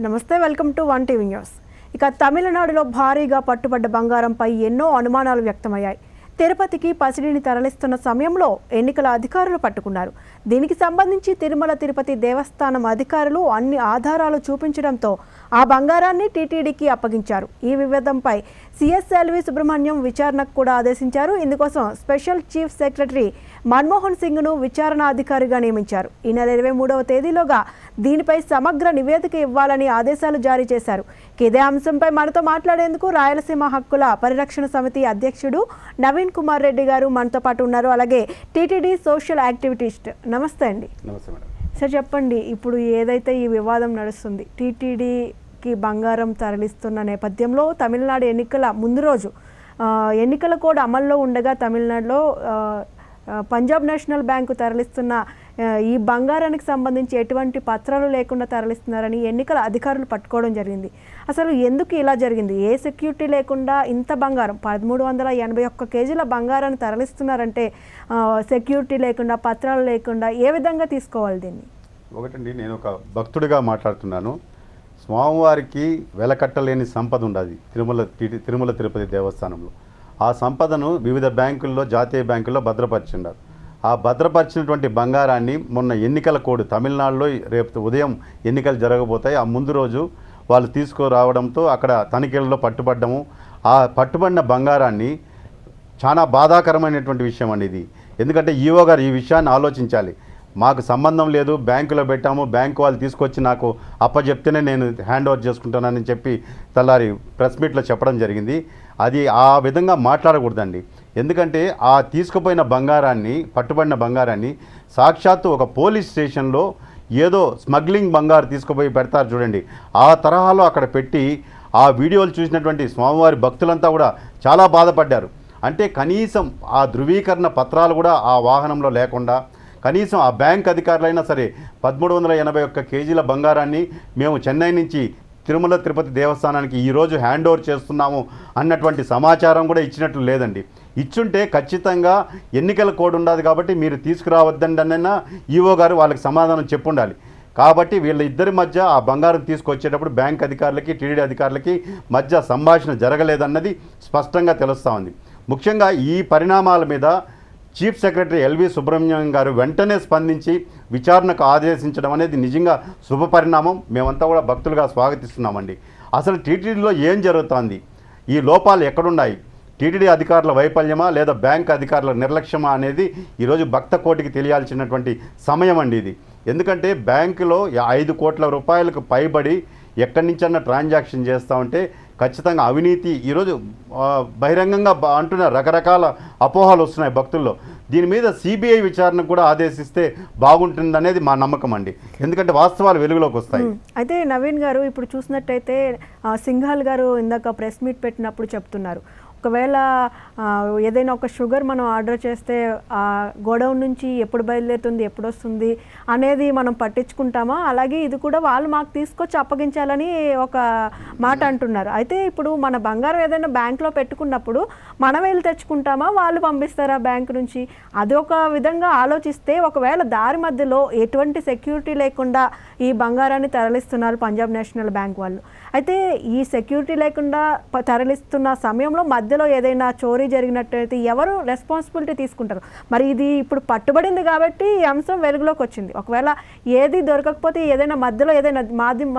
నమస్తే, welcome to one TV news. ఇక తమిళనాడులో భారీగా పట్టుబడ్డ బంగారంపై ఎన్నో అనుమానాలు వ్యక్తమయ్యాయి. తిరుపతికి పసిడిని తరలిస్తున్న సమయంలో ఎన్నికల అధికారులు పట్టుకున్నారు. దీనికి సంబంధించి తిరుమల తిరుపతి దేవస్థానం అధికారులు అన్ని ఆధారాలు చూపించడంతో ఆ బంగారాన్ని టీటీడీకి అప్పగించారు. ఈ వివాదంపై సిఎస్ఎల్వి సుబ్రహ్మణ్యం విచారణకు కూడా ఆదేశించారు. ఇందుకోసం స్పెషల్ చీఫ్ సెక్రటరీ మన్మోహన్ సింగ్ను విచారణ అధికారిగా నియమించారు. ఈ నెల 23వ తేదీలోగా దీనిపై సమగ్ర నివేదిక ఇవ్వాలని ఆదేశాలు జారీ చేశారు. ఇదే అంశంపై మనతో మాట్లాడేందుకు రాయలసీమ హక్కుల పరిరక్షణ సమితి అధ్యక్షుడు నవీన్ కుమార్ రెడ్డి గారు మనతో పాటు ఉన్నారు. అలాగే టీటీడీ సోషల్ యాక్టివిటీస్ట్. నమస్తే అండి. నమస్తే మేడం. సార్ చెప్పండి, ఇప్పుడు ఏదైతే ఈ వివాదం నడుస్తుంది, టీటీడీకి బంగారం తరలిస్తున్న నేపథ్యంలో తమిళనాడు ఎన్నికల ముందు రోజు ఎన్నికల కోడ్ అమల్లో ఉండగా తమిళనాడులో పంజాబ్ నేషనల్ బ్యాంకు తరలిస్తున్న ఈ బంగారానికి సంబంధించి ఎటువంటి పత్రాలు లేకుండా తరలిస్తున్నారని ఎన్నికల అధికారులు పట్టుకోవడం జరిగింది. అసలు ఎందుకు ఇలా జరిగింది? ఏ సెక్యూరిటీ లేకుండా ఇంత బంగారం 1381 కేజీల బంగారాన్ని తరలిస్తున్నారంటే సెక్యూరిటీ లేకుండా, పత్రాలు లేకుండా ఏ విధంగా తీసుకోవాలి దీన్ని? ఒకటండి, నేను ఒక భక్తుడిగా మాట్లాడుతున్నాను. స్వామివారికి వెలకట్టలేని సంపద ఉండదు తిరుమల తిరుపతి దేవస్థానంలో. ఆ సంపదను వివిధ బ్యాంకుల్లో, జాతీయ బ్యాంకుల్లో భద్రపరిచినారు. ఆ భద్రపరిచినటువంటి బంగారాన్ని మొన్న ఎన్నికల కోడ్ తమిళనాడులో రేపు ఉదయం ఎన్నికలు జరగబోతాయి. ఆ ముందు రోజు వాళ్ళు తీసుకురావడంతో అక్కడ తనిఖీలలో పట్టుబడ్డము. ఆ పట్టుబడిన బంగారాన్ని చాలా బాధాకరమైనటువంటి విషయం అండి ఇది. ఎందుకంటే ఈఓ గారు ఈ విషయాన్ని ఆలోచించాలి. మాకు సంబంధం లేదు, బ్యాంకులో పెట్టాము, బ్యాంకు వాళ్ళు తీసుకొచ్చి నాకు అప్పచెప్తేనే నేను హ్యాండ్ ఓవర్ చేసుకుంటానని చెప్పి తెల్లారి ప్రెస్ మీట్లో చెప్పడం జరిగింది. అది ఆ విధంగా మాట్లాడకూడదండి. ఎందుకంటే ఆ తీసుకుపోయిన బంగారాన్ని, పట్టుబడిన బంగారాన్ని సాక్షాత్తు ఒక పోలీస్ స్టేషన్లో ఏదో స్మగ్లింగ్ బంగారు తీసుకుపోయి పెడతారు చూడండి, ఆ తరహాలో అక్కడ పెట్టి ఆ వీడియోలు చూసినటువంటి స్వామివారి భక్తులంతా కూడా చాలా బాధపడ్డారు. అంటే కనీసం ఆ ధృవీకరణ పత్రాలు కూడా ఆ వాహనంలో లేకుండా, కనీసం ఆ బ్యాంక్ అధికారులైనా సరే 1381 కేజీల బంగారాన్ని మేము చెన్నై నుంచి తిరుమల తిరుపతి దేవస్థానానికి ఈరోజు హ్యాండ్ ఓవర్ చేస్తున్నాము అన్నటువంటి సమాచారం కూడా ఇచ్చినట్లు లేదండి. ఇచ్చుంటే ఖచ్చితంగా ఎన్నికల కోడ్ ఉండదు కాబట్టి మీరు తీసుకురావద్దండి అన్న ఈఓ గారు వాళ్ళకి సమాధానం చెప్పుండాలి. కాబట్టి వీళ్ళ ఇద్దరి మధ్య ఆ బంగారం తీసుకొచ్చేటప్పుడు బ్యాంక్ అధికారులకి, టీటీడీ అధికారులకి మధ్య సంభాషణ జరగలేదన్నది స్పష్టంగా తెలుస్తూ ఉంది. ముఖ్యంగా ఈ పరిణామాల మీద చీఫ్ సెక్రటరీ ఎల్వి సుబ్రహ్మణ్యం గారు వెంటనే స్పందించి విచారణకు ఆదేశించడం అనేది నిజంగా శుభపరిణామం. మేమంతా కూడా భక్తులుగా స్వాగతిస్తున్నామండి. అసలు టీటీడీలో ఏం జరుగుతోంది? ఈ లోపాలు ఎక్కడున్నాయి? టీటీడీ అధికారుల వైఫల్యమా లేదా బ్యాంక్ అధికారుల నిర్లక్ష్యమా అనేది ఈరోజు భక్త కోటికి తెలియాల్సినటువంటి సమయం అండి ఇది. ఎందుకంటే బ్యాంకులో 5 కోట్ల రూపాయలకు పైబడి ఎక్కడి నుంచన్నా ట్రాన్సాక్షన్ చేస్తూ ఉంటే ఖచ్చితంగా అవినీతి ఈరోజు బహిరంగంగా అంటున్నారు. రకరకాల అపోహలు వస్తున్నాయి భక్తుల్లో. దీని మీద సిబిఐ విచారణకు కూడా ఆదేశిస్తే బాగుంటుందనేది మా నమ్మకం అండి. ఎందుకంటే వాస్తవాలు వెలుగులోకి వస్తాయి. అయితే నవీన్ గారు, ఇప్పుడు చూసినట్టయితే సింఘాల్ గారు ఇందాక ప్రెస్ మీట్ పెట్టినప్పుడు చెప్తున్నారు, ఒకవేళ ఏదైనా ఒక షుగర్ మనం ఆర్డర్ చేస్తే ఆ గోడౌన్ నుంచి ఎప్పుడు బయలుదేరుతుంది, ఎప్పుడు వస్తుంది అనేది మనం పట్టించుకుంటామా? అలాగే ఇది కూడా వాళ్ళు మాకు తీసుకొచ్చి అప్పగించాలని ఒక మాట అంటున్నారు. అయితే ఇప్పుడు మన బంగారం ఏదైనా బ్యాంక్లో పెట్టుకున్నప్పుడు మనం వెళ్ళి తెచ్చుకుంటామా, వాళ్ళు పంపిస్తారా బ్యాంక్ నుంచి? అది ఒక విధంగా ఆలోచిస్తే, ఒకవేళ దారి మధ్యలో ఎటువంటి సెక్యూరిటీ లేకుండా ఈ బంగారాన్ని తరలిస్తున్నారు పంజాబ్ నేషనల్ బ్యాంక్ వాళ్ళు. అయితే ఈ సెక్యూరిటీ లేకుండా తరలిస్తున్న సమయంలో మధ్యలో ఏదైనా చోరీ జరిగినట్టయితే ఎవరు రెస్పాన్సిబిలిటీ తీసుకుంటారు? మరి ఇది ఇప్పుడు పట్టుబడింది కాబట్టి ఈ అంశం వెలుగులోకి వచ్చింది. ఒకవేళ ఏది దొరకకపోతే, ఏదైనా మధ్యలో ఏదైనా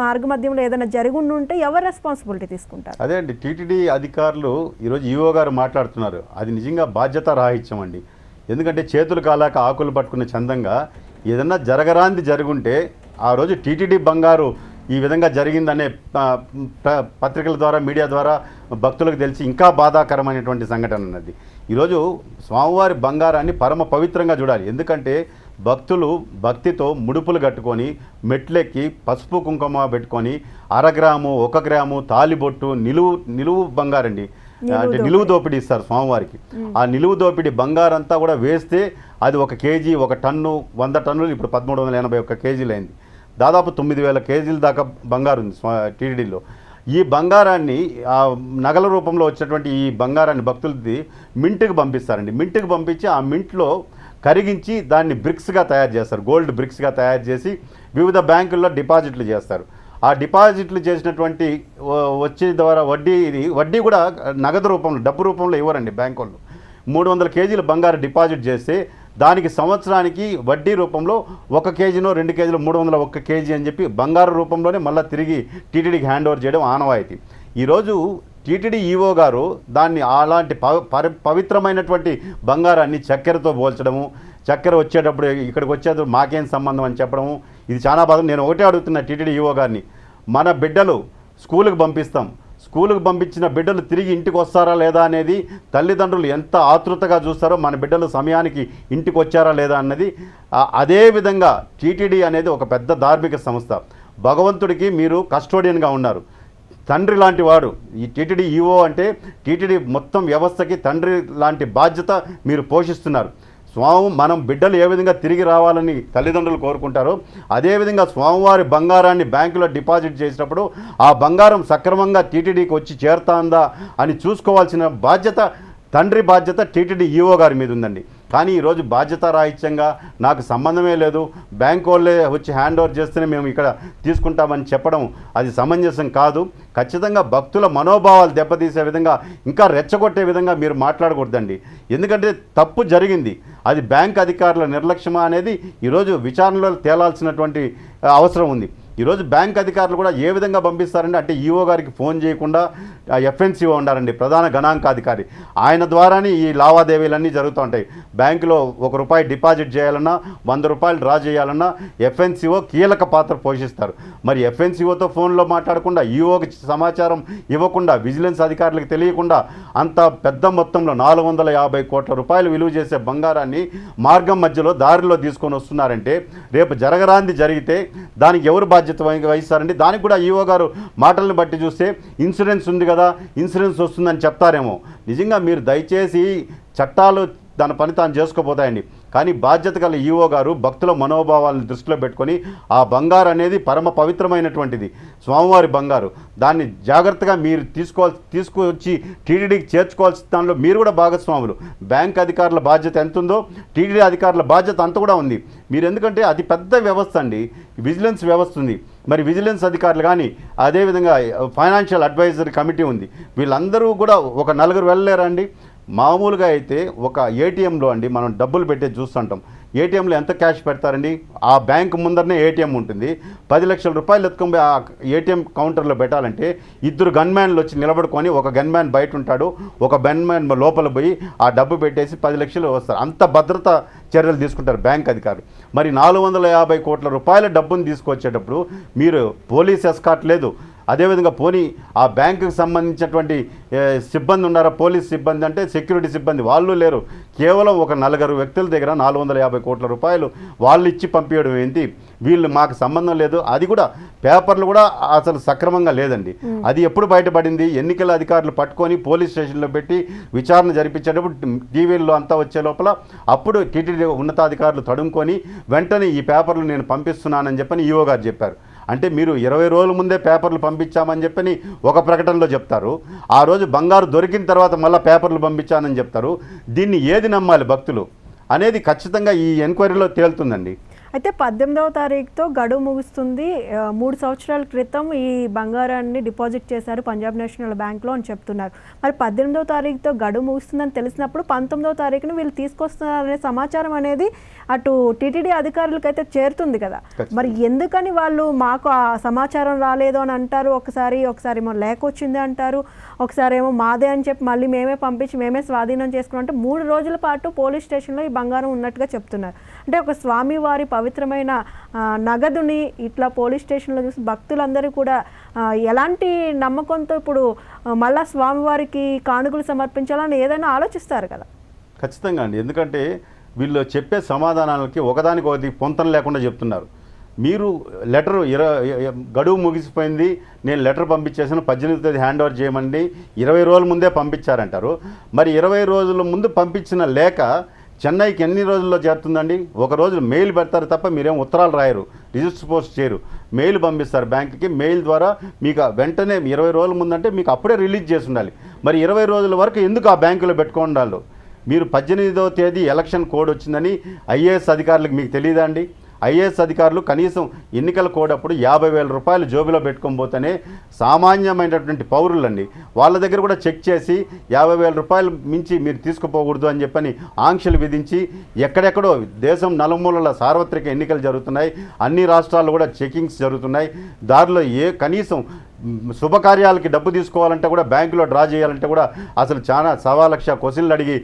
మార్గ మధ్యంలో ఏదైనా జరిగి ఉంటే ఎవరు రెస్పాన్సిబిలిటీ తీసుకుంటారు? అదే అండి, టీటీడీ అధికారులు ఈరోజు ఈఓ గారు మాట్లాడుతున్నారు. అది నిజంగా బాధ్యత రాహిత్యం అండి. ఎందుకంటే చేతులు కాలాక ఆకులు పట్టుకునే చందంగా ఏదన్నా జరగరాంది జరుగుంటే ఆ రోజు టీటీడీ బంగారు ఈ విధంగా జరిగిందనే పత్రికల ద్వారా, మీడియా ద్వారా భక్తులకు తెలిసి ఇంకా బాధాకరమైనటువంటి సంఘటన అన్నది. ఈరోజు స్వామివారి బంగారాన్ని పరమ పవిత్రంగా చూడాలి. ఎందుకంటే భక్తులు భక్తితో ముడుపులు కట్టుకొని మెట్లెక్కి పసుపు కుంకుమ పెట్టుకొని 1/2 గ్రాము, 1 గ్రాము తాలిబొట్టు, నిలువు బంగారండి, అంటే నిలువు దోపిడీ ఇస్తారు స్వామివారికి. ఆ నిలువు దోపిడీ బంగారంతా కూడా వేస్తే అది 1 కేజీ, 1 టన్ను, 100 టన్నులు ఇప్పుడు 1381 కేజీలు అయింది. దాదాపు 9,000 కేజీల దాకా బంగారు ఉంది టీటీడీలో. ఈ బంగారాన్ని నగల రూపంలో వచ్చేటువంటి ఈ బంగారాన్ని భక్తులది మింట్కి పంపిస్తారండి. మింట్కి పంపించి ఆ మింట్లో కరిగించి దాన్ని బ్రిక్స్గా తయారు చేస్తారు, గోల్డ్ బ్రిక్స్గా తయారు చేసి వివిధ బ్యాంకుల్లో డిపాజిట్లు చేస్తారు. ఆ డిపాజిట్లు చేసినటువంటి వచ్చే ద్వారా వడ్డీ కూడా నగదు రూపంలో డబ్బు రూపంలో ఇవ్వరండి బ్యాంకు వాళ్ళు. 300 కేజీలు బంగారు డిపాజిట్ చేస్తే దానికి సంవత్సరానికి వడ్డీ రూపంలో 1 కేజీనో 2 కేజీలు 301 కేజీ అని చెప్పి బంగారు రూపంలోనే మళ్ళీ తిరిగి టీటీడీకి హ్యాండ్ ఓవర్ చేయడం ఆనవాయితీ. ఈరోజు టీటీడీ ఈవో గారు దాన్ని అలాంటి పవిత్రమైనటువంటి బంగారాన్ని చక్కెరతో పోల్చడము, చక్కెర వచ్చేటప్పుడు ఇక్కడికి వచ్చేటప్పుడు మాకేం సంబంధం అని చెప్పడము, ఇది చాలా బాధ. నేను ఒకటే అడుగుతున్నా టీటీడీ ఈవో గారిని, మన బిడ్డలు స్కూలుకు పంపిస్తాం, స్కూలుకు పంపించిన బిడ్డలు తిరిగి ఇంటికి వస్తారా లేదా అనేది తల్లిదండ్రులు ఎంత ఆతృతగా చూస్తారో మన బిడ్డలు సమయానికి ఇంటికి వచ్చారా లేదా అన్నది. అదేవిధంగా టీటీడీ అనేది ఒక పెద్ద ధార్మిక సంస్థ. భగవంతుడికి మీరు కస్టోడియన్గా ఉన్నారు, తండ్రి లాంటి వాడు. ఈ టీటీడీ ఈవో అంటే టీటీడీ మొత్తం వ్యవస్థకి తండ్రి లాంటి బాధ్యత మీరు పోషిస్తున్నారు. మనం బిడ్డలు ఏ విధంగా తిరిగి రావాలని తల్లిదండ్రులు కోరుకుంటారో అదేవిధంగా స్వామివారి బంగారాన్ని బ్యాంకులో డిపాజిట్ చేసినప్పుడు ఆ బంగారం సక్రమంగా టీటీడీకి వచ్చి చేరుతుందా అని చూసుకోవాల్సిన బాధ్యత, తండ్రి బాధ్యత టీటీడీ ఈవో గారి మీద ఉందండి. కానీ ఈరోజు బాధ్యతారాహిత్యంగా నాకు సంబంధమే లేదు, బ్యాంకు వాళ్ళే వచ్చి హ్యాండ్ ఓవర్ చేస్తేనే మేము ఇక్కడ తీసుకుంటామని చెప్పడం అది సమంజసం కాదు. ఖచ్చితంగా భక్తుల మనోభావాలు దెబ్బతీసే విధంగా, ఇంకా రెచ్చగొట్టే విధంగా మీరు మాట్లాడకూడదండి. ఎందుకంటే తప్పు జరిగింది, అది బ్యాంక్ అధికారుల నిర్లక్ష్యమా అనేది ఈరోజు విచారణలో తేలాల్సినటువంటి అవసరం ఉంది. ఈరోజు బ్యాంక్ అధికారులు కూడా ఏ విధంగా పంపిస్తారండి అంటే ఈవో గారికి ఫోన్ చేయకుండా ఎఫ్ఎన్సీఓ ఉండారండి, ప్రధాన గణాంకాధికారి. ఆయన ద్వారానే ఈ లావాదేవీలన్నీ జరుగుతూ ఉంటాయి. బ్యాంకులో ₹1 డిపాజిట్ చేయాలన్నా, ₹100 డ్రా చేయాలన్నా ఎఫ్ఎన్సీఓ కీలక పాత్ర పోషిస్తారు. మరి ఎఫ్ఎన్సీఓతో ఫోన్లో మాట్లాడకుండా, ఈవోకి సమాచారం ఇవ్వకుండా, విజిలెన్స్ అధికారులకు తెలియకుండా అంత పెద్ద మొత్తంలో ₹450 కోట్ల విలువ చేసే బంగారాన్ని మార్గం మధ్యలో దారిలో తీసుకొని వస్తున్నారంటే రేపు జరగరాంది జరిగితే దానికి ఎవరు బాధ్యత వహిస్తారండి? దానికి కూడా ఈవో గారు మాటలను బట్టి చూస్తే ఇన్సూరెన్స్ ఉంది కదా, ఇన్సూరెన్స్ వస్తుందని చెప్తారేమో. నిజంగా మీరు దయచేసి చట్టాలు తన పని తాను చేసుకోపోతాయండి. కానీ బాధ్యత గల ఈవో గారు భక్తుల మనోభావాలను దృష్టిలో పెట్టుకొని ఆ బంగారు అనేది పరమ పవిత్రమైనటువంటిది, స్వామివారి బంగారు, దాన్ని జాగ్రత్తగా మీరు తీసుకువచ్చి టీటీడీకి చేర్చుకోవాల్సిన దానిలో మీరు కూడా భాగస్వాములు. బ్యాంక్ అధికారుల బాధ్యత ఎంత ఉందో టీటీడీ అధికారుల బాధ్యత అంత కూడా ఉంది. మీరు ఎందుకంటే అది పెద్ద వ్యవస్థ అండి, విజిలెన్స్ వ్యవస్థ ఉంది. మరి విజిలెన్స్ అధికారులు కానీ అదేవిధంగా ఫైనాన్షియల్ అడ్వైజరీ కమిటీ ఉంది, వీళ్ళందరూ కూడా ఒక 4 వెళ్ళలేరండి. మామూలుగా అయితే ఒక ఏటీఎంలో అండి మనం డబ్బులు పెట్టేది చూస్తుంటాం, ఏటీఎంలో ఎంత క్యాష్ పెడతారండి? ఆ బ్యాంక్ ముందరనే ఏటీఎం ఉంటుంది, 10 లక్షల రూపాయలు ఎత్తుకొని ఆ ఏటీఎం కౌంటర్లో పెట్టాలంటే 2 గన్మ్యాన్లు వచ్చి నిలబడుకొని, ఒక గన్మ్యాన్ బయట ఉంటాడు, ఒక గన్మ్యాన్ లోపల పోయి ఆ డబ్బు పెట్టేసి 10 లక్షలు వస్తారు. అంత భద్రత చర్యలు తీసుకుంటారు బ్యాంక్ అధికారులు. మరి ₹450 కోట్ల డబ్బును తీసుకొచ్చేటప్పుడు మీరు పోలీస్ ఎస్కాట్ లేదు, అదేవిధంగా పోనీ ఆ బ్యాంకుకి సంబంధించినటువంటి సిబ్బంది ఉన్నారా? పోలీస్ సిబ్బంది అంటే సెక్యూరిటీ సిబ్బంది వాళ్ళు లేరు. కేవలం ఒక 4 వ్యక్తుల దగ్గర ₹450 కోట్ల వాళ్ళు ఇచ్చి పంపించడం ఏంటి? వీళ్ళు మాకు సంబంధం లేదు. అది కూడా పేపర్లు కూడా అసలు సక్రమంగా లేదండి. అది ఎప్పుడు బయటపడింది? ఎన్నికల అధికారులు పట్టుకొని పోలీస్ స్టేషన్లో పెట్టి విచారణ జరిపించేటప్పుడు టీవీల్లో అంతా వచ్చే లోపల అప్పుడు టీటీడీ ఉన్నతాధికారులు తడుముకొని వెంటనే ఈ పేపర్లు నేను పంపిస్తున్నానని చెప్పని ఈవో గారు చెప్పారు. అంటే మీరు 20 రోజుల ముందే పేపర్లు పంపించామని చెప్పని ఒక ప్రకటనలో చెప్తారు, ఆ రోజు బంగారు దొరికిన తర్వాత మళ్ళీ పేపర్లు పంపించానని చెప్తారు. దీన్ని ఏది నమ్మాలి భక్తులు అనేది ఖచ్చితంగా ఈ ఎంక్వైరీలో తేలుతుందండి. అయితే 18వ తారీఖుతో గడువు ముగుస్తుంది. 3 సంవత్సరాల క్రితం ఈ బంగారాన్ని డిపాజిట్ చేశారు పంజాబ్ నేషనల్ బ్యాంక్లో అని చెప్తున్నారు. మరి 18వ తారీఖుతో గడువు ముగుస్తుందని తెలిసినప్పుడు 19వ తారీఖున వీళ్ళు తీసుకొస్తున్నారనే సమాచారం అనేది అటు టీటీడీ అధికారులకైతే చేరుతుంది కదా. మరి ఎందుకని వాళ్ళు మాకు ఆ సమాచారం రాలేదు అని అంటారు, ఒకసారి ఏమో లేక వచ్చింది అంటారు, ఒకసారి ఏమో మాదే అని చెప్పి మళ్ళీ మేమే పంపించి మేమే స్వాధీనం చేసుకున్నాం అంటే 3 రోజుల పాటు పోలీస్ స్టేషన్లో ఈ బంగారం ఉన్నట్టుగా చెప్తున్నారు. అంటే ఒక స్వామివారి పవిత్రమైన నగదుని ఇట్లా పోలీస్ స్టేషన్లో చూసి భక్తులందరూ కూడా ఎలాంటి నమ్మకంతో ఇప్పుడు మళ్ళా స్వామివారికి కానుకలు సమర్పించాలని ఏదైనా ఆలోచిస్తారు కదా. ఖచ్చితంగా అండి, ఎందుకంటే వీళ్ళు చెప్పే సమాధానాలకి ఒకదానికొకటి పొంతన లేకుండా చెప్తున్నారు. మీరు లెటరు గడువు ముగిసిపోయింది, నేను లెటర్ పంపించేసాను, 18వ తేదీ హ్యాండ్ ఓవర్ చేయమండి, 20 రోజుల ముందే పంపించారంటారు. మరి 20 రోజుల ముందు పంపించిన లేఖ చెన్నైకి ఎన్ని రోజుల్లో చేరుతుందండి? ఒక రోజు మెయిల్ పెడతారు తప్ప మీరేం ఉత్తరాలు రాయరు, రిజిస్టర్ పోస్ట్ చేయరు, మెయిల్ పంపిస్తారు బ్యాంకుకి. మెయిల్ ద్వారా మీకు వెంటనే 20 రోజుల ముందంటే మీకు అప్పుడే రిలీజ్ చేసి ఉండాలి. మరి 20 రోజుల వరకు ఎందుకు ఆ బ్యాంకులో పెట్టుకోండాలి? మీరు 18వ తేదీ ఎలక్షన్ కోడ్ వచ్చిందని ఐఏఎస్ అధికారులకు మీకు తెలియదా అండి? ఐఏఎస్ అధికారులు కనీసం ఎన్నికల కోడప్పుడు 50,000 రూపాయలు జోబులో పెట్టుకొని పోతేనే సామాన్యమైనటువంటి పౌరులండి వాళ్ళ దగ్గర కూడా చెక్ చేసి 50,000 రూపాయలు మించి మీరు తీసుకుపోకూడదు అని చెప్పని ఆంక్షలు విధించి ఎక్కడెక్కడో దేశం నలుమూలల సార్వత్రిక ఎన్నికలు జరుగుతున్నాయి, అన్ని రాష్ట్రాల్లో కూడా చెకింగ్స్ జరుగుతున్నాయి. దారిలో కనీసం శుభకార్యాలకి డబ్బు తీసుకోవాలంటే కూడా బ్యాంకులో డ్రా చేయాలంటే కూడా అసలు చాలా 1,00,000 క్వశ్చన్లు అడిగి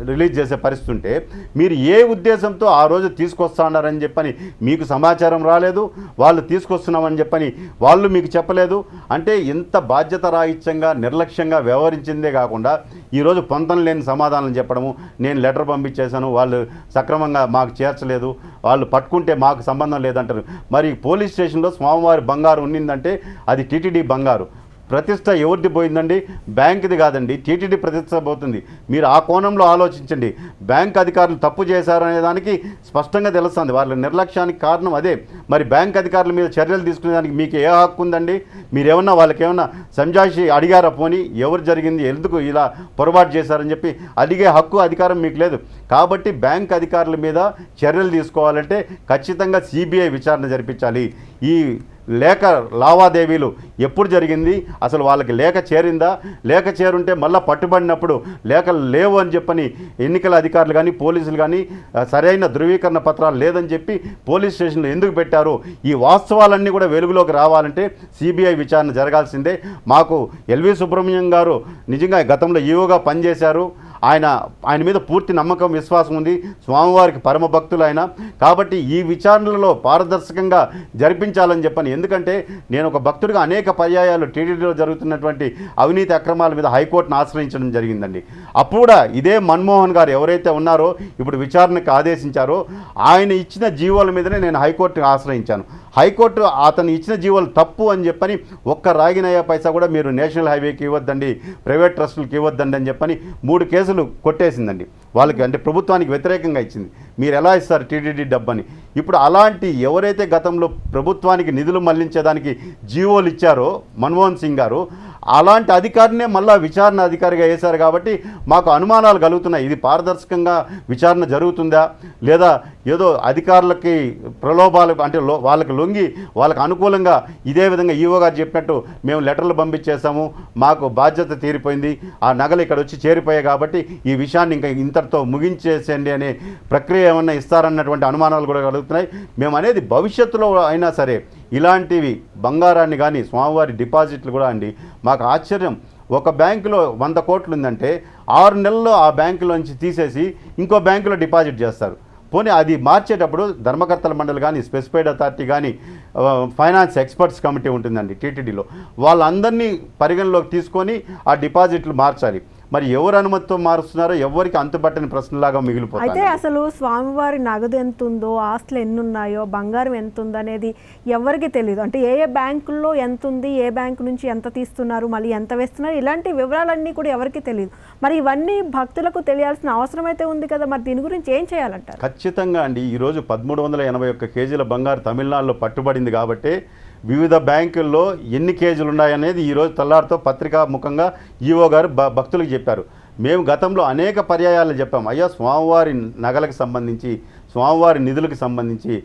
రిలీజ్ చేసే పరిస్థితి ఉంటే మీరు ఏ ఉద్దేశంతో ఆ రోజు తీసుకొస్తానని చెప్పని మీకు సమాచారం రాలేదు, వాళ్ళు తీసుకొస్తున్నామని చెప్పని వాళ్ళు మీకు చెప్పలేదు. అంటే ఎంత బాధ్యత రాహిత్యంగా నిర్లక్ష్యంగా వ్యవహరించిందే కాకుండా ఈరోజు పొంతం లేని సమాధానం చెప్పడము, నేను లెటర్ పంపించేశాను వాళ్ళు సక్రమంగా మాకు చేర్చలేదు, వాళ్ళు పట్టుకుంటే మాకు సంబంధం లేదంటారు. మరి పోలీస్ స్టేషన్లో స్వామివారి బంగారు ఉన్నిందంటే అది టీటీడీ బంగారు. ప్రతిష్ట ఎవరిది పోయిందండి? బ్యాంకుది కాదండి, టీటీడీ ప్రతిష్ట పోతుంది. మీరు ఆ కోణంలో ఆలోచించండి. బ్యాంక్ అధికారులు తప్పు చేశారనే దానికి స్పష్టంగా తెలుస్తుంది. వాళ్ళ నిర్లక్ష్యానికి కారణం అదే. మరి బ్యాంక్ అధికారుల మీద చర్యలు తీసుకునేదానికి మీకు ఏ హక్కు ఉందండి? మీరేమన్నా వాళ్ళకి ఏమన్నా సంజాయిషి అడిగారా? పోనీ ఎవరు జరిగింది, ఎందుకు ఇలా పొరపాటు చేశారని చెప్పి అడిగే హక్కు అధికారం మీకు లేదు. కాబట్టి బ్యాంక్ అధికారుల మీద చర్యలు తీసుకోవాలంటే ఖచ్చితంగా సిబిఐ విచారణ జరిపించాలి. ఈ లేఖ లావాదేవీలు ఎప్పుడు జరిగింది, అసలు వాళ్ళకి లేఖ చేరిందా, లేఖ చేరుంటే మళ్ళీ పట్టుబడినప్పుడు లేఖలు లేవు అని చెప్పని ఎన్నికల అధికారులు కానీ పోలీసులు కానీ సరైన ధృవీకరణ పత్రాలు లేదని చెప్పి పోలీస్ స్టేషన్లో ఎందుకు పెట్టారు? ఈ వాస్తవాలన్నీ కూడా వెలుగులోకి రావాలంటే సిబిఐ విచారణ జరగాల్సిందే. మాకు ఎల్వి సుబ్రహ్మణ్యం గారు నిజంగా గతంలో ఈవోగా పనిచేశారు. ఆయన మీద పూర్తి నమ్మకం విశ్వాసం ఉంది. స్వామివారికి పరమ భక్తులు ఆయన. కాబట్టి ఈ విచారణలో పారదర్శకంగా జరిపించాలని చెప్పని, ఎందుకంటే నేను ఒక భక్తుడిగా అనేక పర్యాయాలు టీటీడీలో జరుగుతున్నటువంటి అవినీతి అక్రమాల మీద హైకోర్టును ఆశ్రయించడం జరిగిందండి. అప్పుడు కూడా ఇదే మన్మోహన్ గారు ఎవరైతే ఉన్నారో ఇప్పుడు విచారణకు ఆదేశించారో ఆయన ఇచ్చిన జీవోల మీదనే నేను హైకోర్టును ఆశ్రయించాను. హైకోర్టు అతను ఇచ్చిన జీవోలు తప్పు అని చెప్పని ఒక్క రాగినయ్య పైసా కూడా మీరు నేషనల్ హైవేకి ఇవ్వద్దండి, ప్రైవేట్ ట్రస్టులకు ఇవ్వద్దండి అని చెప్పని 3 కేసులు కొట్టేసిందండి వాళ్ళకి. అంటే ప్రభుత్వానికి వ్యతిరేకంగా ఇచ్చింది. మీరు ఎలా ఇస్తారు టీటీడీ డబ్బని? ఇప్పుడు అలాంటి ఎవరైతే గతంలో ప్రభుత్వానికి నిధులు మళ్లించేదానికి జీవోలు ఇచ్చారో మన్మోహన్ సింగ్ గారు, అలాంటి అధికారినే మళ్ళా విచారణ అధికారిగా వేశారు. కాబట్టి మాకు అనుమానాలు కలుగుతున్నాయి. ఇది పారదర్శకంగా విచారణ జరుగుతుందా, లేదా ఏదో అధికారులకి ప్రలోభాలు అంటే వాళ్ళకి లొంగి వాళ్ళకి అనుకూలంగా ఇదే విధంగా ఈవో గారు చెప్పినట్టు మేము లెటర్లు పంపించేసాము, మాకు బాధ్యత తీరిపోయింది, ఆ నగలు ఇక్కడ వచ్చి చేరిపోయాయి కాబట్టి ఈ విషయాన్ని ఇంకా ఇంతటితో ముగించేసేయండి అనే ప్రక్రియ ఏమన్నా ఇస్తారన్నటువంటి అనుమానాలు కూడా కలుగుతున్నాయి. మేము అనేది భవిష్యత్తులో అయినా సరే ఇలాంటివి బంగారాన్ని కానీ స్వామివారి డిపాజిట్లు కూడా అండి మాకు ఆశ్చర్యం. ఒక బ్యాంకులో 100 కోట్లు ఉందంటే 6 నెలల్లో ఆ బ్యాంకులోంచి తీసేసి ఇంకో బ్యాంకులో డిపాజిట్ చేస్తారు. పోనీ అది మార్చేటప్పుడు ధర్మకర్తల మండలి కానీ స్పెసిఫైడ్ అథారిటీ కానీ ఫైనాన్స్ ఎక్స్పర్ట్స్ కమిటీ ఉంటుందండి టీటీడీలో, వాళ్ళందరినీ పరిగణలోకి తీసుకొని ఆ డిపాజిట్లు మార్చాలి. మరి ఎవరు అనుమతితో మారుస్తున్నారో ఎవరికి అంతుబట్టని ప్రశ్నలాగా మిగిలిపోతుంది. అయితే అసలు స్వామివారి నగదు ఎంత ఉందో, ఆస్తులు ఎన్ని ఉన్నాయో, బంగారం ఎంత ఉందో అనేది ఎవరికి తెలియదు. అంటే ఏ బ్యాంకుల్లో ఎంత ఉంది, ఏ బ్యాంకు నుంచి ఎంత తీస్తున్నారు, మళ్ళీ ఎంత వేస్తున్నారు, ఇలాంటి వివరాలన్నీ కూడా ఎవరికి తెలియదు. మరి ఇవన్నీ భక్తులకు తెలియాల్సిన అవసరం అయితే ఉంది కదా. మరి దీని గురించి ఏం చేయాలంటారు? ఖచ్చితంగా అండి. ఈరోజు 1381 కేజీల బంగారు తమిళనాడులో పట్టుబడింది కాబట్టి వివిధ బ్యాంకుల్లో ఎన్ని కేజీలు ఉన్నాయనేది ఈరోజు తెల్లారితో పత్రికా ముఖంగా ఈవో గారు భక్తులకు చెప్పారు. మేము గతంలో అనేక పర్యాయాలు చెప్పాము, అయ్యా స్వామివారి నగలకు సంబంధించి స్వామివారి నిధులకు సంబంధించి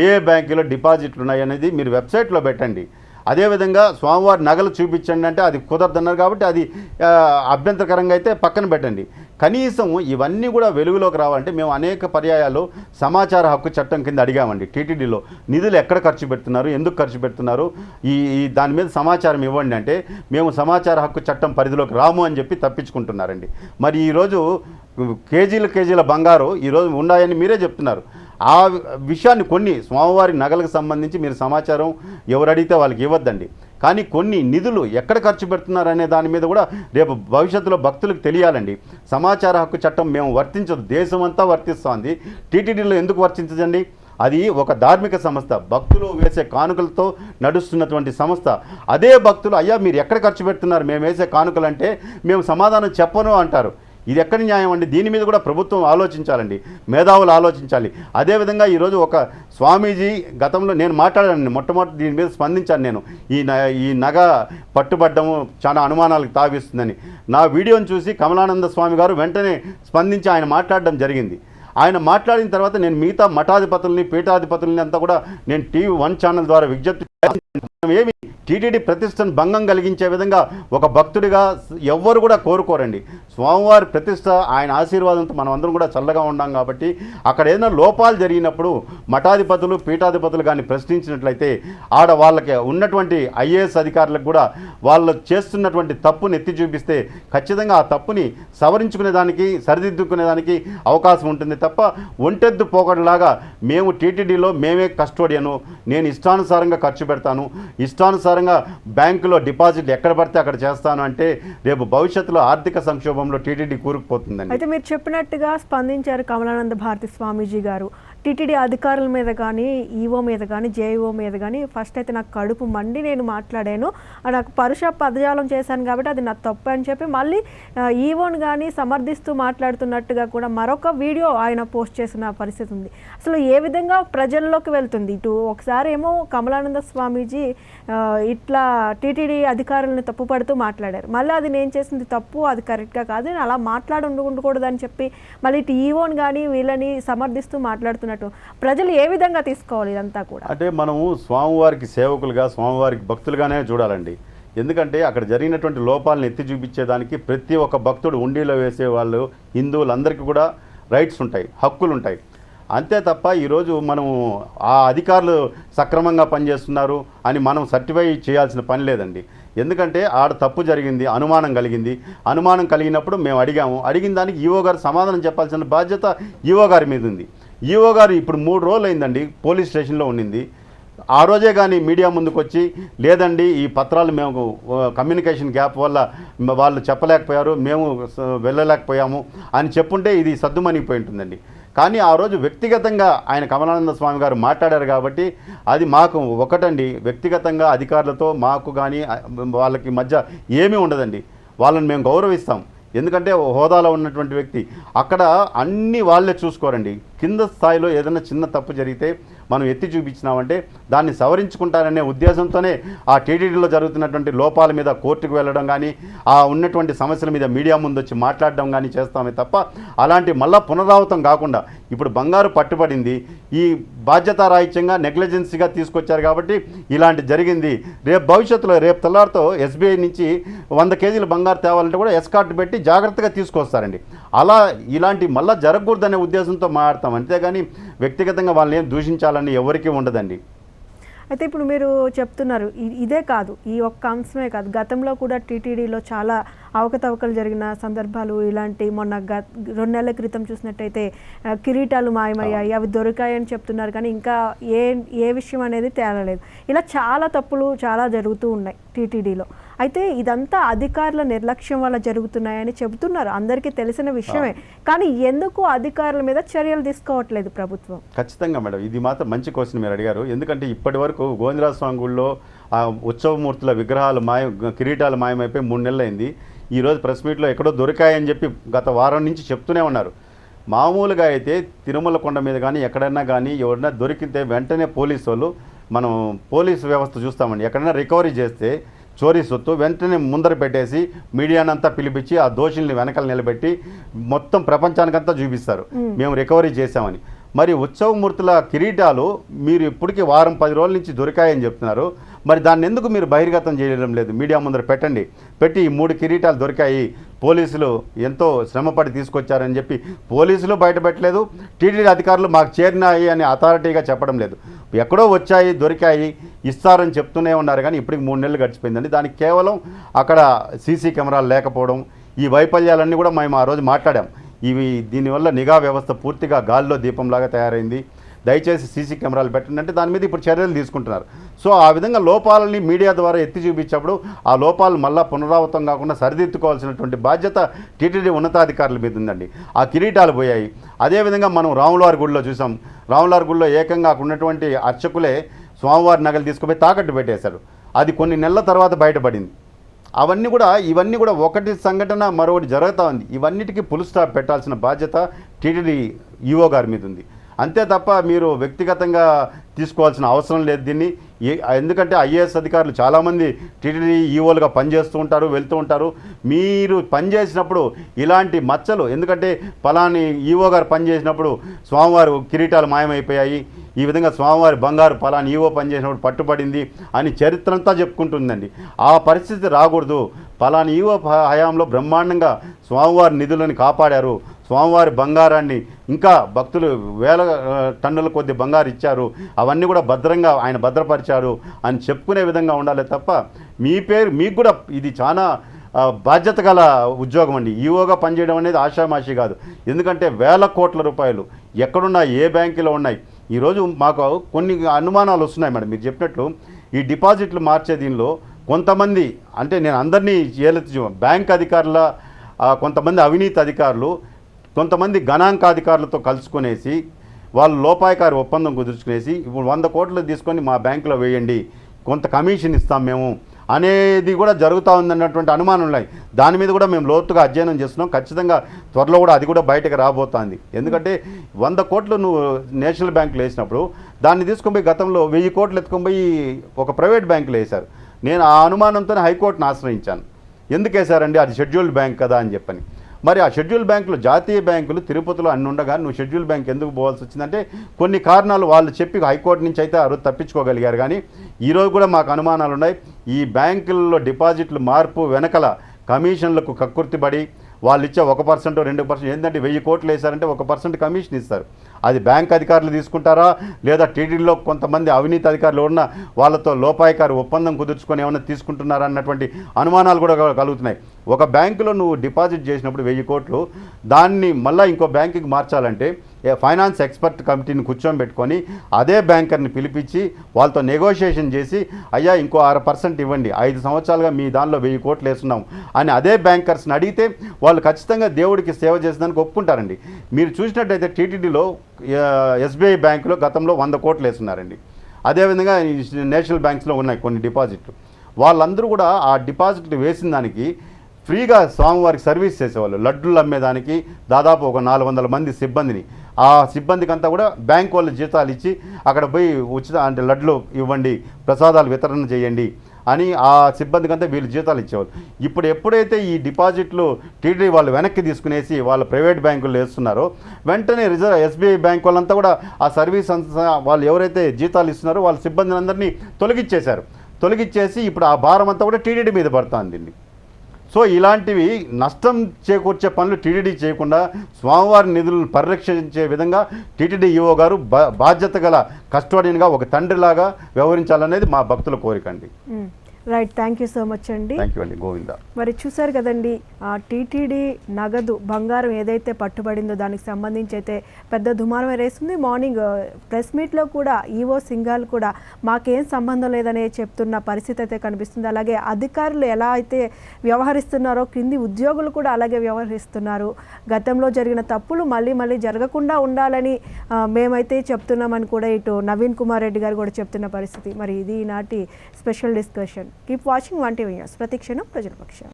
ఏ బ్యాంకులో డిపాజిట్లు ఉన్నాయనేది మీరు వెబ్సైట్లో పెట్టండి. అదేవిధంగా స్వామివారి నగలు చూపించండి అంటే అది కుదరదన్నారు కాబట్టి అది అభ్యంతరకరంగా అయితే పక్కన పెట్టండి. కనీసం ఇవన్నీ కూడా వెలుగులోకి రావాలంటే మేము అనేక పర్యాయాలు సమాచార హక్కు చట్టం కింద అడిగామండి. టీటీడీలో నిధులు ఎక్కడ ఖర్చు పెడుతున్నారు, ఎందుకు ఖర్చు పెడుతున్నారు, ఈ దాని మీద సమాచారం ఇవ్వండి అంటే మేము సమాచార హక్కు చట్టం పరిధిలోకి రాము అని చెప్పి తప్పించుకుంటున్నారండి. మరి ఈరోజు కేజీల బంగారు ఈరోజు ఉన్నాయని మీరే చెప్తున్నారు. ఆ విషయాన్ని కొన్ని స్వామివారి నగలకు సంబంధించి మీరు సమాచారం ఎవరు అడిగితే వాళ్ళకి ఇవ్వద్దండి. కానీ కొన్ని నిధులు ఎక్కడ ఖర్చు పెడుతున్నారనే దాని మీద కూడా రేపు భవిష్యత్తులో భక్తులకు తెలియాలండి. సమాచార హక్కు చట్టం మేము వర్తించదు, దేశమంతా వర్తిస్తోంది, టీటీడీలో ఎందుకు వర్తించదండి? అది ఒక ధార్మిక సంస్థ, భక్తులు వేసే కానుకలతో నడుస్తున్నటువంటి సంస్థ. అదే భక్తులు అయ్యా మీరు ఎక్కడ ఖర్చు పెడుతున్నారు, మేము వేసే కానుకలంటే మేము సమాధానం చెప్పను అంటారు. ఇది ఎక్కడి న్యాయం అండి? దీని మీద కూడా ప్రభుత్వం ఆలోచించాలండి, మేధావులు ఆలోచించాలి. అదేవిధంగా ఈరోజు ఒక స్వామీజీ గతంలో నేను మాట్లాడాను, మొట్టమొదటి దీని మీద స్పందించాను నేను, ఈ నగ పట్టుబడ్డము చాలా అనుమానాలకు తావిస్తుందని. నా వీడియోని చూసి కమలానంద స్వామి గారు వెంటనే స్పందించి ఆయన మాట్లాడడం జరిగింది. ఆయన మాట్లాడిన తర్వాత నేను మిగతా మఠాధిపతుల్ని పీఠాధిపతుల్ని అంతా కూడా నేను TV1 ఛానల్ ద్వారా విజ్ఞప్తి ఏమి టీటీడీ ప్రతిష్టను భంగం కలిగించే విధంగా ఒక భక్తుడిగా ఎవ్వరు కూడా కోరుకోరండి. స్వామివారి ప్రతిష్ట ఆయన ఆశీర్వాదంతో మనం అందరం కూడా చల్లగా ఉన్నాం కాబట్టి అక్కడ ఏదైనా లోపాలు జరిగినప్పుడు మఠాధిపతులు పీఠాధిపతులు కానీ ప్రశ్నించినట్లయితే ఆడ వాళ్ళకి ఉన్నటువంటి IAS అధికారులకు కూడా వాళ్ళు చేస్తున్నటువంటి తప్పుని ఎత్తి చూపిస్తే ఖచ్చితంగా ఆ తప్పుని సవరించుకునేదానికి సరిదిద్దుకునేదానికి అవకాశం ఉంటుంది తప్ప ఒంటెద్దు పోకడలాగా మేము టీటీడీలో మేమే కస్టోడియను, నేను ఇష్టానుసారంగా ఖర్చు పెడతాను, ఇష్టానుసారంగా బ్యాంకులో డిపాజిట్ ఎక్కడ పడితే అక్కడ చేస్తాను అంటే రేపు భవిష్యత్తులో ఆర్థిక సంక్షోభంలో టీటీడీ కూరుకుపోతుందండి. అయితే మీరు చెప్పినట్టుగా స్పందించారు కమలానంద భారతి స్వామీజీ గారు. టీటీడీ అధికారుల మీద కానీ, ఈఓ మీద కానీ, జేఈఓ మీద కానీ ఫస్ట్ అయితే నాకు కడుపు మండి నేను మాట్లాడాను, నాకు పరుష పదజాలం చేశాను కాబట్టి అది నా తప్పు అని చెప్పి మళ్ళీ ఈఓని కానీ సమర్థిస్తూ మాట్లాడుతున్నట్టుగా కూడా మరొక వీడియో ఆయన పోస్ట్ చేసిన పరిస్థితి ఉంది. అసలు ఏ విధంగా ప్రజల్లోకి వెళ్తుంది? ఇటు ఒకసారి ఏమో కమలానంద స్వామీజీ ఇట్లా టీటీడీ అధికారులను తప్పుపడుతూ మాట్లాడారు, మళ్ళీ అది నేను చేసింది తప్పు, అది కరెక్ట్గా కాదు, నేను అలా ఉండకూడదు అని చెప్పి మళ్ళీ ఇటు ఈఓని కానీ వీళ్ళని సమర్థిస్తూ మాట్లాడుతున్నారు. ప్రజలు ఏ విధంగా తీసుకోవాలి ఇదంతా కూడా? అంటే మనము స్వామివారికి సేవకులుగా స్వామివారికి భక్తులుగానే చూడాలండి. ఎందుకంటే అక్కడ జరిగినటువంటి లోపాలను ఎత్తి చూపించేదానికి ప్రతి ఒక్క భక్తుడు ఉండిలో వేసే వాళ్ళు హిందువులందరికీ కూడా రైట్స్ ఉంటాయి, హక్కులు ఉంటాయి. అంతే తప్ప ఈరోజు మనము ఆ అధికారులు సక్రమంగా పనిచేస్తున్నారు అని మనం సర్టిఫై చేయాల్సిన పని లేదండి. ఎందుకంటే ఆడ తప్పు జరిగింది, అనుమానం కలిగినప్పుడు మేము అడిగిన దానికి ఈఓ గారు సమాధానం చెప్పాల్సిన బాధ్యత ఈఓ గారి మీద ఉంది. ఈఓ గారు ఇప్పుడు 3 రోజులు అయిందండి పోలీస్ స్టేషన్లో ఉండింది. ఆ రోజే కానీ మీడియా ముందుకు వచ్చి లేదండి ఈ పత్రాలు మేము కమ్యూనికేషన్ గ్యాప్ వల్ల వాళ్ళు చెప్పలేకపోయారు, మేము వెళ్ళలేకపోయాము అని చెప్పుంటే ఇది సద్దుమణిగిపోయి ఉంటుందండి. కానీ ఆ రోజు వ్యక్తిగతంగా ఆయన కమలానంద స్వామి గారు మాట్లాడారు కాబట్టి అది మాకు ఒకటండి, వ్యక్తిగతంగా అధికారులతో మాకు కానీ వాళ్ళకి మధ్య ఏమీ ఉండదండి. వాళ్ళని మేము గౌరవిస్తాం. ఎందుకంటే హోదాలో ఉన్నటువంటి వ్యక్తి అక్కడ అన్నీ వాళ్ళే చూసుకోరండి. కింద స్థాయిలో ఏదైనా చిన్న తప్పు జరిగితే మనం ఎత్తి చూపించినామంటే దాన్ని సవరించుకుంటారనే ఉద్దేశంతోనే ఆ టీటీడీలో జరుగుతున్నటువంటి లోపాల మీద కోర్టుకు వెళ్ళడం కానీ ఆ ఉన్నటువంటి సమస్యల మీద మీడియా ముందు వచ్చి మాట్లాడడం కానీ చేస్తామే తప్ప అలాంటి మళ్ళా పునరావృతం కాకుండా ఇప్పుడు బంగారు పట్టుబడింది, ఈ బాధ్యతారాహిత్యంగా నెగ్లిజెన్సీగా తీసుకొచ్చారు కాబట్టి ఇలాంటి జరిగింది. రేపు భవిష్యత్తులో రేపు తెల్లారితో SBI నుంచి 100 కేజీల బంగారు తేవాలంటే కూడా ఎస్కార్ట్ పెట్టి జాగ్రత్తగా తీసుకొస్తారండి. అలా ఇలాంటి మళ్ళా జరగకూడదనే ఉద్దేశంతో మాట్లాడతాం, అంతేగాని వ్యక్తిగతంగా వాళ్ళని ఏం దూషించాలని ఎవరికీ ఉండదండి. అయితే ఇప్పుడు మీరు చెప్తున్నారు ఇదే కాదు, ఈ ఒక్క అంశమే కాదు, గతంలో కూడా టీటీడీలో చాలా అవకతవకలు జరిగిన సందర్భాలు ఇలాంటి మొన్న 2 నెలల క్రితం చూసినట్టయితే కిరీటాలు మాయమయ్యాయి, అవి దొరికాయని చెప్తున్నారు కానీ ఇంకా ఏ విషయం అనేది తేలలేదు. ఇలా చాలా తప్పులు చాలా జరుగుతూ ఉన్నాయి టీటీడీలో. అయితే ఇదంతా అధికారుల నిర్లక్ష్యం వల్ల జరుగుతున్నాయని చెబుతున్నారు, అందరికీ తెలిసిన విషయమే. కానీ ఎందుకు అధికారుల మీద చర్యలు తీసుకోవట్లేదు ప్రభుత్వం? ఖచ్చితంగా మేడం, ఇది మాత్రం మంచి క్వశ్చన్ మీరు అడిగారు. ఎందుకంటే ఇప్పటి వరకు గోవిందరాజ స్వామి గుడిలో ఆ ఉత్సవమూర్తుల విగ్రహాలు కిరీటాలు మాయమైపోయి 3 నెలలు అయింది. ఈరోజు ప్రెస్ మీట్లో ఎక్కడో దొరికాయని చెప్పి గత వారం నుంచి చెప్తూనే ఉన్నారు. మామూలుగా అయితే తిరుమల కొండ మీద కానీ ఎక్కడైనా కానీ ఎవరైనా దొరికితే వెంటనే పోలీసు వాళ్ళు, మనం పోలీసు వ్యవస్థ చూస్తామండి, ఎక్కడైనా రికవరీ చేస్తే చోరీ సొత్తు వెంటనే ముందర పెట్టేసి మీడియానంతా పిలిపించి ఆ దోషుల్ని వెనకాల నిలబెట్టి మొత్తం ప్రపంచానికంతా చూపిస్తారు మేము రికవరీ చేశామని. మరి ఉత్సవమూర్తుల కిరీటాలు మీరు ఇప్పటికీ వారం 10 రోజుల నుంచి దొరికాయని చెప్తున్నారు, మరి దాన్ని ఎందుకు మీరు బహిర్గతం చేయడం లేదు? మీడియా ముందర పెట్టి ఈ 3 కిరీటాలు దొరికాయి, పోలీసులు ఎంతో శ్రమపడి తీసుకొచ్చారని చెప్పి పోలీసులు బయటపెట్టలేదు, టీటీడీ అధికారులు మాకు చేరినాయి అని అథారిటీగా చెప్పడం లేదు. ఎక్కడో వచ్చాయి, దొరికాయి, ఇస్తారని చెప్తూనే ఉన్నారు. కానీ ఇప్పటికి 3 నెలలు గడిచిపోయిందండి. దానికి కేవలం అక్కడ సీసీ కెమెరాలు లేకపోవడం, ఈ వైఫల్యాలన్నీ కూడా మేము ఆ రోజు మాట్లాడాం. దీనివల్ల నిఘా వ్యవస్థ పూర్తిగా గాల్లో దీపంలాగా తయారైంది, దయచేసి సీసీ కెమెరాలు పెట్టండి అంటే దాని మీద ఇప్పుడు చర్యలు తీసుకుంటున్నారు. సో ఆ విధంగా లోపాలని మీడియా ద్వారా ఎత్తి చూపించినప్పుడు ఆ లోపాలు మళ్ళా పునరావృతం కాకుండా సరిదిద్దుకోవాల్సినటువంటి బాధ్యత టీటీడీ ఉన్నతాధికారుల మీద ఉందండి. ఆ కిరీటాలు పోయాయి. అదేవిధంగా మనం రాములవారి గుడిలో చూసాం. రాములవారి గుడిలో ఏకంగా అక్కడ ఉన్నటువంటి అర్చకులే స్వామివారి నగలు తీసుకుపోయి తాకట్టు పెట్టేశారు. అది కొన్ని నెలల తర్వాత బయటపడింది. ఇవన్నీ కూడా ఒకటి సంఘటన మరొకటి జరుగుతూ ఉంది. ఇవన్నిటికీ ఫుల్ స్టాప్ పెట్టాల్సిన బాధ్యత టీటీడీ ఈఓ గారి మీద ఉంది. అంతే తప్ప మీరు వ్యక్తిగతంగా తీసుకోవాల్సిన అవసరం లేదు దీన్ని. ఎందుకంటే ఐఏఎస్ అధికారులు చాలామంది టీటీడీ ఈఓలుగా పనిచేస్తూ ఉంటారు, వెళ్తూ ఉంటారు. మీరు పనిచేసినప్పుడు ఇలాంటి మచ్చలు, ఎందుకంటే పలాని ఈఓ గారు పనిచేసినప్పుడు స్వామివారి కిరీటాలు మాయమైపోయాయి, ఈ విధంగా స్వామివారి బంగారు పలాని ఈఓ పనిచేసినప్పుడు పట్టుబడింది అని చరిత్ర అంతా చెప్పుకుంటుందండి. ఆ పరిస్థితి రాకూడదు. పలాని ఈఓ హయాంలో బ్రహ్మాండంగా స్వామివారి నిధులను కాపాడారు, స్వామివారి బంగారాన్ని ఇంకా భక్తులు వేల టన్నుల కొద్ది బంగారు ఇచ్చారు, అవన్నీ కూడా భద్రంగా ఆయన భద్రపరిచారు అని చెప్పుకునే విధంగా ఉండాలి తప్ప మీ పేరు మీకు కూడా ఇది చాలా బాధ్యత గల ఉద్యోగం అండి. ఈఓగా పనిచేయడం అనేది ఆషామాషి కాదు. ఎందుకంటే వేల కోట్ల రూపాయలు ఎక్కడున్నా ఏ బ్యాంకులో ఉన్నాయి. ఈరోజు మాకు కొన్ని అనుమానాలు వస్తున్నాయి మేడం. మీరు చెప్పినట్లు ఈ డిపాజిట్లు మార్చే దీనిలో కొంతమంది, అంటే నేను అందరినీ బ్యాంక్ అధికారుల కొంతమంది అవినీతి అధికారులు కొంతమంది గణాంకాధికారులతో కలుసుకునేసి వాళ్ళు లోపాయకారి ఒప్పందం కుదుర్చుకునేసి ఇప్పుడు 100 కోట్లు తీసుకొని మా బ్యాంకులో వేయండి, కొంత కమిషన్ ఇస్తాం మేము అనేది కూడా జరుగుతూ ఉందన్నటువంటి అనుమానం ఉన్నాయి. దాని మీద కూడా మేము లోతుగా అధ్యయనం చేస్తున్నాం. ఖచ్చితంగా త్వరలో కూడా అది కూడా బయటకు రాబోతోంది. ఎందుకంటే 100 కోట్లు నువ్వు నేషనల్ బ్యాంకులో వేసినప్పుడు దాన్ని తీసుకొని పోయి గతంలో 1000 కోట్లు ఎత్తుకొని పోయి ఒక ప్రైవేట్ బ్యాంకులో వేశారు. నేను ఆ అనుమానంతోనే హైకోర్టును ఆశ్రయించాను. ఎందుకు వేశారండి, అది షెడ్యూల్డ్ బ్యాంక్ కదా అని చెప్పని. మరి ఆ షెడ్యూల్ బ్యాంకులు, జాతీయ బ్యాంకులు తిరుపతిలో అన్ని ఉండగా నువ్వు షెడ్యూల్ బ్యాంక్ ఎందుకు పోవాల్సి వచ్చిందంటే కొన్ని కారణాలు వాళ్ళు చెప్పి హైకోర్టు నుంచి అయితే ఆ రోజు తప్పించుకోగలిగారు. కానీ ఈరోజు కూడా మాకు అనుమానాలు ఉన్నాయి. ఈ బ్యాంకుల్లో డిపాజిట్లు మార్పు వెనకల కమిషన్లకు కక్కుర్తిపడి వాళ్ళు ఇచ్చే 1% 2%, ఏంటంటే 1000 కోట్లు వేశారంటే 1% కమిషన్ ఇస్తారు. అది బ్యాంక్ అధికారులు తీసుకుంటారా లేదా టీటీడీలో కొంతమంది అవినీతి అధికారులు ఉన్న వాళ్ళతో లోపాయకారి ఒప్పందం కుదుర్చుకొని ఏమైనా తీసుకుంటున్నారా అన్నటువంటి అనుమానాలు కూడా కలుగుతున్నాయి. ఒక బ్యాంకులో నువ్వు డిపాజిట్ చేసినప్పుడు 1000 కోట్లు దాన్ని మళ్ళీ ఇంకో బ్యాంకుకి మార్చాలంటే ఫైనాన్స్ ఎక్స్పర్ట్ కమిటీని కూర్చోబెట్టుకొని అదే బ్యాంకర్ని పిలిపించి వాళ్ళతో నెగోషియేషన్ చేసి అయ్యా ఇంకో 6% ఇవ్వండి, 5 సంవత్సరాలుగా మీ దానిలో 1000 కోట్లు వేస్తున్నాం అని అదే బ్యాంకర్స్ని అడిగితే వాళ్ళు ఖచ్చితంగా దేవుడికి సేవ చేసేదానికి ఒప్పుకుంటారండి. మీరు చూసినట్టయితే టీటీడీలో ఎస్బీఐ బ్యాంకులో గతంలో 100 కోట్లు వేస్తున్నారండి. అదేవిధంగా నేషనల్ బ్యాంక్స్లో ఉన్నాయి కొన్ని డిపాజిట్లు. వాళ్ళందరూ కూడా ఆ డిపాజిట్లు వేసిన దానికి ఫ్రీగా స్వామివారికి సర్వీస్ చేసేవాళ్ళు. లడ్డులు అమ్మేదానికి దాదాపు ఒక 400 మంది సిబ్బందిని, ఆ సిబ్బందికి అంతా కూడా బ్యాంక్ వాళ్ళు జీతాలు ఇచ్చి అక్కడ పోయి ఉచిత అంటే లడ్లు ఇవ్వండి, ప్రసాదాలు వితరణ చేయండి అని ఆ సిబ్బందికి అంతా వీళ్ళు జీతాలు ఇచ్చేవాళ్ళు. ఇప్పుడు ఎప్పుడైతే ఈ డిపాజిట్లు టీటీడీ వాళ్ళు వెనక్కి తీసుకునేసి వాళ్ళ ప్రైవేట్ బ్యాంకుల్లో వేస్తున్నారో వెంటనే ఎస్బీఐ బ్యాంక్ వాళ్ళంతా కూడా ఆ సర్వీస్ అంతా వాళ్ళు ఎవరైతే జీతాలు ఇస్తున్నారో వాళ్ళ సిబ్బందిని అందరినీ తొలగించేసి ఇప్పుడు ఆ భారం అంతా కూడా టీటీడీ మీద పడుతుందండి. సో ఇలాంటివి నష్టం చేకూర్చే పనులు టీటీడీ చేయకుండా స్వామివారి నిధులను పరిరక్షించే విధంగా టీటీడీ ఈఓ గారు బాధ్యత గల కస్టోడియన్గా ఒక తండ్రిలాగా వ్యవహరించాలనేది మా భక్తుల కోరిక అండి. Right, thank you so much అండి. థ్యాంక్ యూ అండి. గోవిందా. మరి చూసారు కదండి, టీటీడీ నగదు బంగారం ఏదైతే పట్టుబడిందో దానికి సంబంధించి అయితే పెద్ద దుమారం రేస్తుంది. మార్నింగ్ ప్రెస్ మీట్లో కూడా ఈఓ సింఘాల్ కూడా మాకేం సంబంధం లేదనే చెప్తున్న పరిస్థితి అయితే కనిపిస్తుంది. అలాగే అధికారులు ఎలా అయితే వ్యవహరిస్తున్నారో క్రింది ఉద్యోగులు కూడా అలాగే వ్యవహరిస్తున్నారు. గతంలో జరిగిన తప్పులు మళ్ళీ జరగకుండా ఉండాలని మేమైతే చెప్తున్నామని కూడా ఇటు నవీన్ కుమార్ రెడ్డి గారు కూడా చెప్తున్న పరిస్థితి. మరి ఇది ఈనాటి special discussion. Keep watching 1TV news. ప్రతిక్షణం ప్రజల పక్షం.